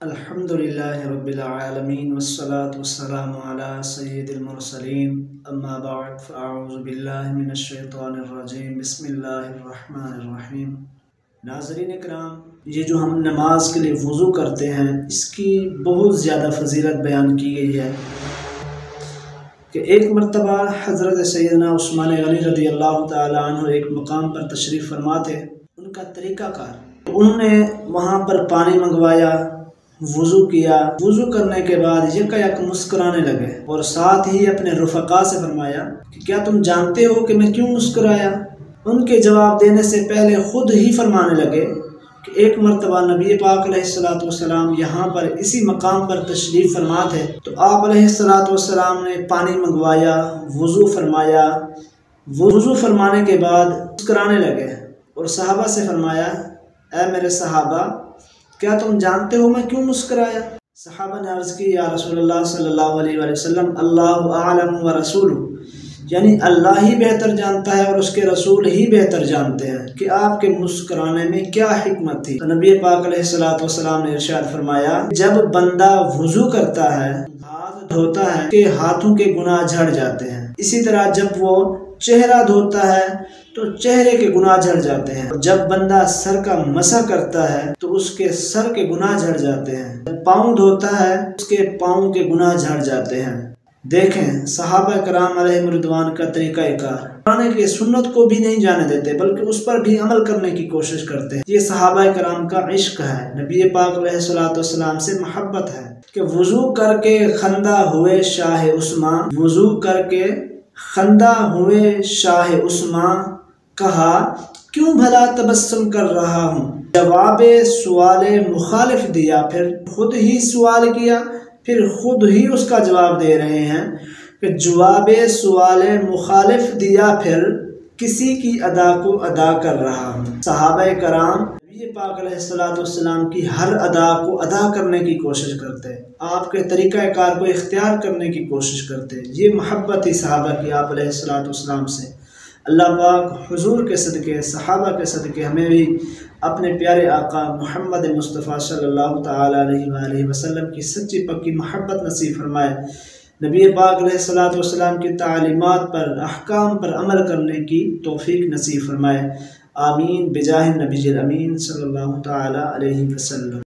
الحمدللہ رب العالمین والصلاة والسلام علی سید المرسلین اما بعد فاعوذ باللہ من الشیطان الرجیم بسم اللہ الرحمن الرحیم۔ ناظرین اکرام، یہ جو ہم نماز کے لیے وضو کرتے ہیں اس کی بہت زیادہ فضیلت بیان کی گئی ہے کہ ایک مرتبہ حضرت سیدنا عثمان غنی رضی اللہ تعالی عنہ ایک مقام پر تشریف فرما تھے۔ ان کا طریقہ کار، انہوں نے وہاں پر پانی منگوایا، وضو کیا، وضو کرنے کے بعد یک مسکرانے لگے اور ساتھ ہی اپنے رفقا سے فرمایا کہ کیا تم جانتے ہو کہ میں کیوں مسکرایا؟ ان کے جواب دینے سے پہلے خود ہی فرمانے لگے کہ ایک مرتبہ نبی پاک علیہ الصلوۃ والسلام یہاں پر اسی مقام پر تشریف فرما تھے تو آپ علیہ الصلوۃ والسلام نے پانی منگوایا، وضو فرمایا، وضو فرمانے کے بعد مسکرانے لگے اور صحابہ سے فرمایا اے میرے صحابہ، کیا تم جانتے ہو میں کیوں مسکرایا؟ صحابہ نے عرض کی یا رسول اللہ صلی اللہ علیہ وآلہ وسلم اللہ اعلم و رسول، یعنی اللہ ہی بہتر جانتا ہے اور اس کے رسول ہی بہتر جانتے ہیں کہ آپ کے مسکرانے میں کیا حکمت تھی۔ تو نبی پاک علیہ الصلوۃ والسلام نے ارشاد فرمایا جب بندہ وضو کرتا ہے، ہاتھ دھوتا ہے کہ ہاتھوں کے گناہ جھڑ جاتے ہیں، اسی طرح جب وہ چہرہ دھوتا ہے تو چہرے کے گناہ جھڑ جاتے ہیں، جب بندہ سر کا مسح کرتا ہے تو اس کے سر کے گناہ جھڑ جاتے ہیں، جب پاؤں دھوتا ہے اس کے پاؤں کے گناہ جھڑ جاتے ہیں۔ دیکھیں صحابہ کرام علیہ رضوان کا طریقہ کار، قرآن کی سنت کو بھی نہیں جانے دیتے بلکہ اس پر بھی عمل کرنے کی کوشش کرتے ہیں۔ یہ صحابہ کرام کا عشق ہے، نبی پاک علیہ الصلوۃ والسلام سے محبت ہے کہ وضو کر کے خندہ ہوئے شاہ عثمان، وضو کر کے خندہ ہوئے شاہ عثمان، کہا کیوں بھلا تبسم کر رہا ہوں؟ جواب سوال مخالف دیا، پھر خود ہی سوال کیا، پھر خود ہی اس کا جواب دے رہے ہیں کہ جواب سوال مخالف دیا، پھر کسی کی ادا کو ادا کر رہا ہوں۔ صحابہ کرام نبی پاک علیہ الصلوۃ والسلام کی ہر ادا کو ادا کرنے کی کوشش کرتے، آپ کے طریقہ کار کو اختیار کرنے کی کوشش کرتے۔ یہ محبت ہی صحابہ کی آپ علیہ الصلوۃ والسلام سے۔ اللہ پاک حضور کے صدقے، صحابہ کے صدقے ہمیں بھی اپنے پیارے آقا محمد مصطفیٰ صلی اللہ تعالی علیہ وآلہ وسلم کی سچی پکی محبت نصیب فرمائے، نبی پاک علیہ الصلوۃ والسلام کی تعلیمات پر، احکام پر عمل کرنے کی توفیق نصیب فرمائے۔ آمین بجاہ النبی الامین صلی اللہ تعالی علیہ وسلم۔